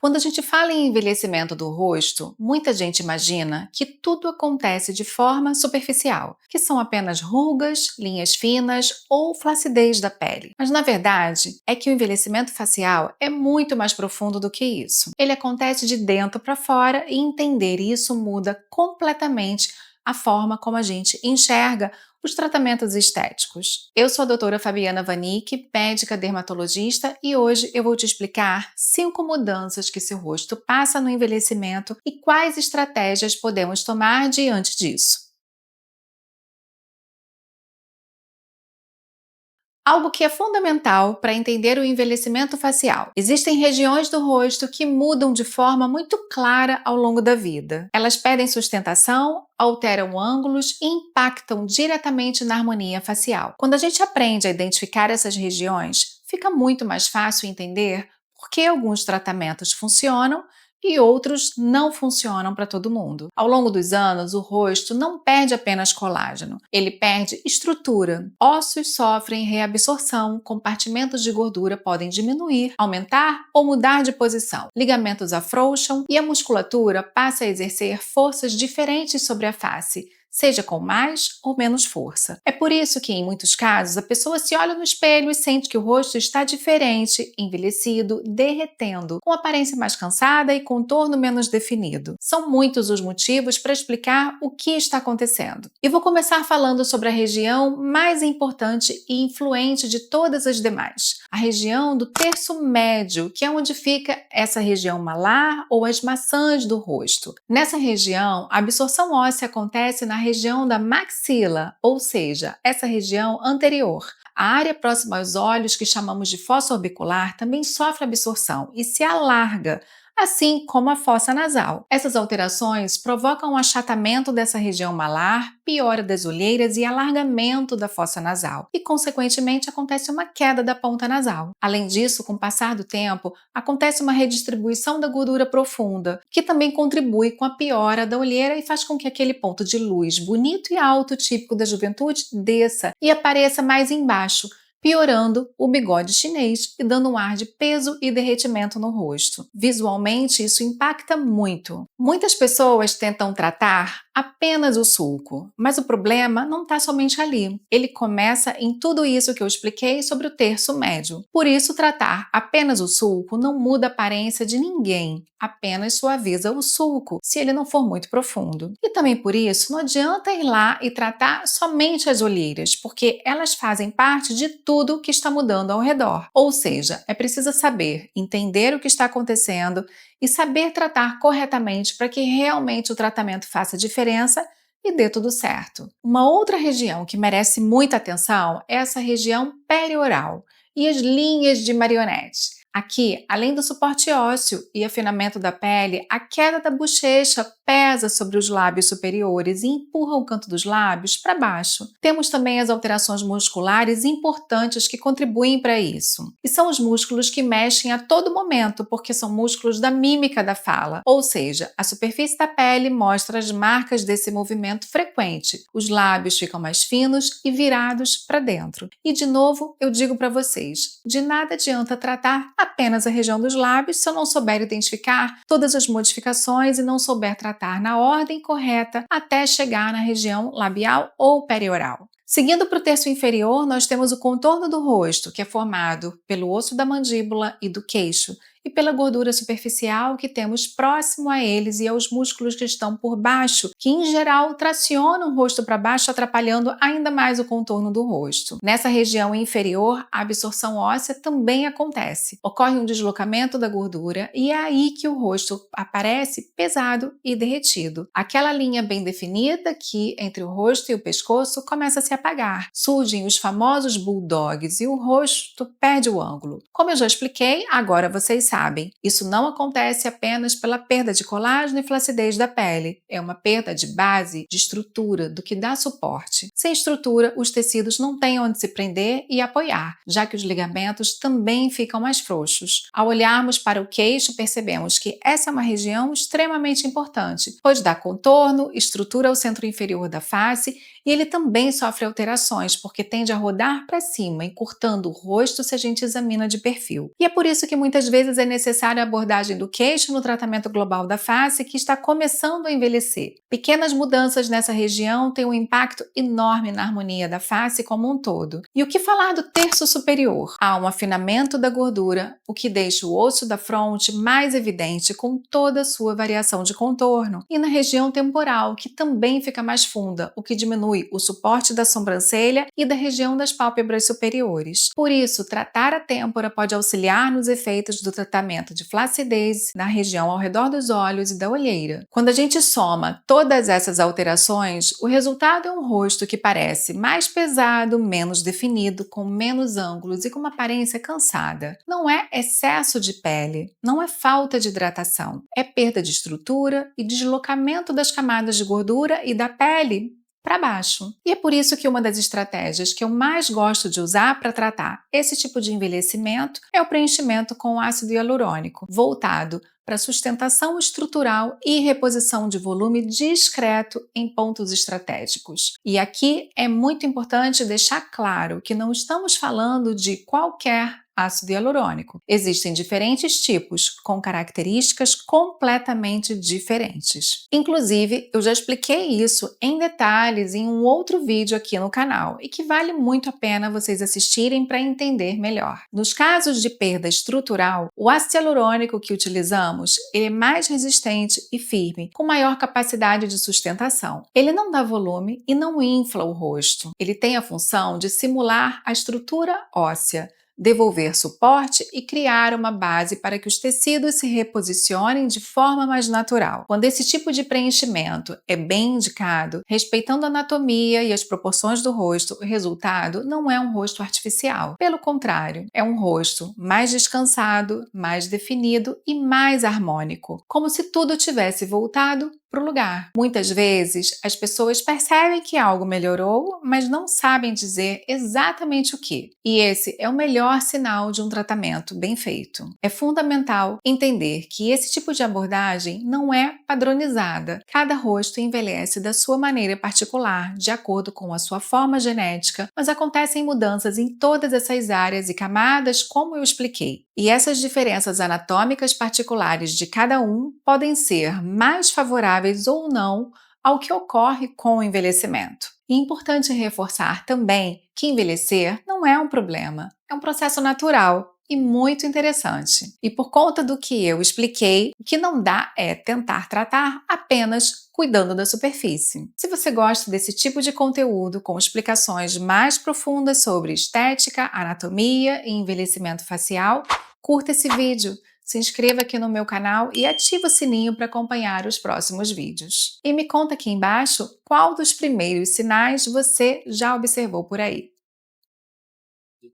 Quando a gente fala em envelhecimento do rosto, muita gente imagina que tudo acontece de forma superficial, que são apenas rugas, linhas finas ou flacidez da pele. Mas na verdade, é que o envelhecimento facial é muito mais profundo do que isso. Ele acontece de dentro para fora e entender isso muda completamente a forma como a gente enxerga os tratamentos estéticos. Eu sou a doutora Fabiana Vanicki, médica dermatologista, e hoje eu vou te explicar 5 mudanças que seu rosto passa no envelhecimento e quais estratégias podemos tomar diante disso. Algo que é fundamental para entender o envelhecimento facial. Existem regiões do rosto que mudam de forma muito clara ao longo da vida. Elas perdem sustentação, alteram ângulos e impactam diretamente na harmonia facial. Quando a gente aprende a identificar essas regiões, fica muito mais fácil entender por que alguns tratamentos funcionam e outros não funcionam para todo mundo. Ao longo dos anos, o rosto não perde apenas colágeno, ele perde estrutura. Ossos sofrem reabsorção, compartimentos de gordura podem diminuir, aumentar ou mudar de posição. Ligamentos afrouxam e a musculatura passa a exercer forças diferentes sobre a face, seja com mais ou menos força. É por isso que, em muitos casos, a pessoa se olha no espelho e sente que o rosto está diferente, envelhecido, derretendo, com aparência mais cansada e contorno menos definido. São muitos os motivos para explicar o que está acontecendo. E vou começar falando sobre a região mais importante e influente de todas as demais, a região do terço médio, que é onde fica essa região malar ou as maçãs do rosto. Nessa região, a absorção óssea acontece na região da maxila, ou seja, essa região anterior. A área próxima aos olhos, que chamamos de fossa orbicular, também sofre absorção e se alarga, assim como a fossa nasal. Essas alterações provocam um achatamento dessa região malar, piora das olheiras e alargamento da fossa nasal, e, consequentemente, acontece uma queda da ponta nasal. Além disso, com o passar do tempo, acontece uma redistribuição da gordura profunda, que também contribui com a piora da olheira e faz com que aquele ponto de luz bonito e alto típico da juventude desça e apareça mais embaixo, piorando o bigode chinês e dando um ar de peso e derretimento no rosto. Visualmente, isso impacta muito. Muitas pessoas tentam tratar apenas o sulco, mas o problema não está somente ali. Ele começa em tudo isso que eu expliquei sobre o terço médio. Por isso, tratar apenas o sulco não muda a aparência de ninguém, apenas suaviza o sulco, se ele não for muito profundo. E também por isso, não adianta ir lá e tratar somente as olheiras, porque elas fazem parte de tudo que está mudando ao redor. Ou seja, é preciso saber, entender o que está acontecendo e saber tratar corretamente para que realmente o tratamento faça diferença e dê tudo certo. Uma outra região que merece muita atenção é essa região perioral e as linhas de marionete. Aqui, além do suporte ósseo e afinamento da pele, a queda da bochecha pesa sobre os lábios superiores e empurra o canto dos lábios para baixo. Temos também as alterações musculares importantes que contribuem para isso. E são os músculos que mexem a todo momento, porque são músculos da mímica da fala, ou seja, a superfície da pele mostra as marcas desse movimento frequente. Os lábios ficam mais finos e virados para dentro. E de novo, eu digo para vocês, de nada adianta tratar apenas a região dos lábios se eu não souber identificar todas as modificações e não souber tratar na ordem correta até chegar na região labial ou perioral. Seguindo para o terço inferior, nós temos o contorno do rosto, que é formado pelo osso da mandíbula e do queixo, e pela gordura superficial que temos próximo a eles e aos músculos que estão por baixo, que em geral tracionam o rosto para baixo, atrapalhando ainda mais o contorno do rosto. Nessa região inferior, a absorção óssea também acontece. Ocorre um deslocamento da gordura e é aí que o rosto aparece pesado e derretido. Aquela linha bem definida que, entre o rosto e o pescoço, começa a se apagar. Surgem os famosos bulldogs e o rosto perde o ângulo. Como eu já expliquei, agora vocês sabem, isso não acontece apenas pela perda de colágeno e flacidez da pele. É uma perda de base, de estrutura, do que dá suporte. Sem estrutura, os tecidos não têm onde se prender e apoiar, já que os ligamentos também ficam mais frouxos. Ao olharmos para o queixo, percebemos que essa é uma região extremamente importante, pois dá contorno, estrutura ao centro inferior da face e ele também sofre alterações, porque tende a rodar para cima, encurtando o rosto se a gente examina de perfil. E é por isso que muitas vezes é necessária a abordagem do queixo no tratamento global da face, que está começando a envelhecer. Pequenas mudanças nessa região têm um impacto enorme na harmonia da face como um todo. E o que falar do terço superior? Há um afinamento da gordura, o que deixa o osso da fronte mais evidente com toda a sua variação de contorno. E na região temporal, que também fica mais funda, o que diminui o suporte da sobrancelha e da região das pálpebras superiores. Por isso, tratar a têmpora pode auxiliar nos efeitos do tratamento de flacidez na região ao redor dos olhos e da olheira. Quando a gente soma todas essas alterações, o resultado é um rosto que parece mais pesado, menos definido, com menos ângulos e com uma aparência cansada. Não é excesso de pele, não é falta de hidratação, é perda de estrutura e deslocamento das camadas de gordura e da pele para baixo. E é por isso que uma das estratégias que eu mais gosto de usar para tratar esse tipo de envelhecimento é o preenchimento com ácido hialurônico, voltado para sustentação estrutural e reposição de volume discreto em pontos estratégicos. E aqui é muito importante deixar claro que não estamos falando de qualquer ácido hialurônico. Existem diferentes tipos, com características completamente diferentes. Inclusive, eu já expliquei isso em detalhes em um outro vídeo aqui no canal e que vale muito a pena vocês assistirem para entender melhor. Nos casos de perda estrutural, o ácido hialurônico que utilizamos ele é mais resistente e firme, com maior capacidade de sustentação. Ele não dá volume e não infla o rosto. Ele tem a função de simular a estrutura óssea, devolver suporte e criar uma base para que os tecidos se reposicionem de forma mais natural. Quando esse tipo de preenchimento é bem indicado, respeitando a anatomia e as proporções do rosto, o resultado não é um rosto artificial. Pelo contrário, é um rosto mais descansado, mais definido e mais harmônico, como se tudo tivesse voltado para o lugar. Muitas vezes, as pessoas percebem que algo melhorou, mas não sabem dizer exatamente o que. E esse é o melhor sinal de um tratamento bem feito. É fundamental entender que esse tipo de abordagem não é padronizada. Cada rosto envelhece da sua maneira particular, de acordo com a sua forma genética, mas acontecem mudanças em todas essas áreas e camadas, como eu expliquei. E essas diferenças anatômicas particulares de cada um podem ser mais favoráveis ou não ao que ocorre com o envelhecimento. E é importante reforçar também que envelhecer não é um problema, é um processo natural e muito interessante. E por conta do que eu expliquei, o que não dá é tentar tratar apenas cuidando da superfície. Se você gosta desse tipo de conteúdo com explicações mais profundas sobre estética, anatomia e envelhecimento facial, curta esse vídeo, se inscreva aqui no meu canal e ative o sininho para acompanhar os próximos vídeos. E me conta aqui embaixo qual dos primeiros sinais você já observou por aí.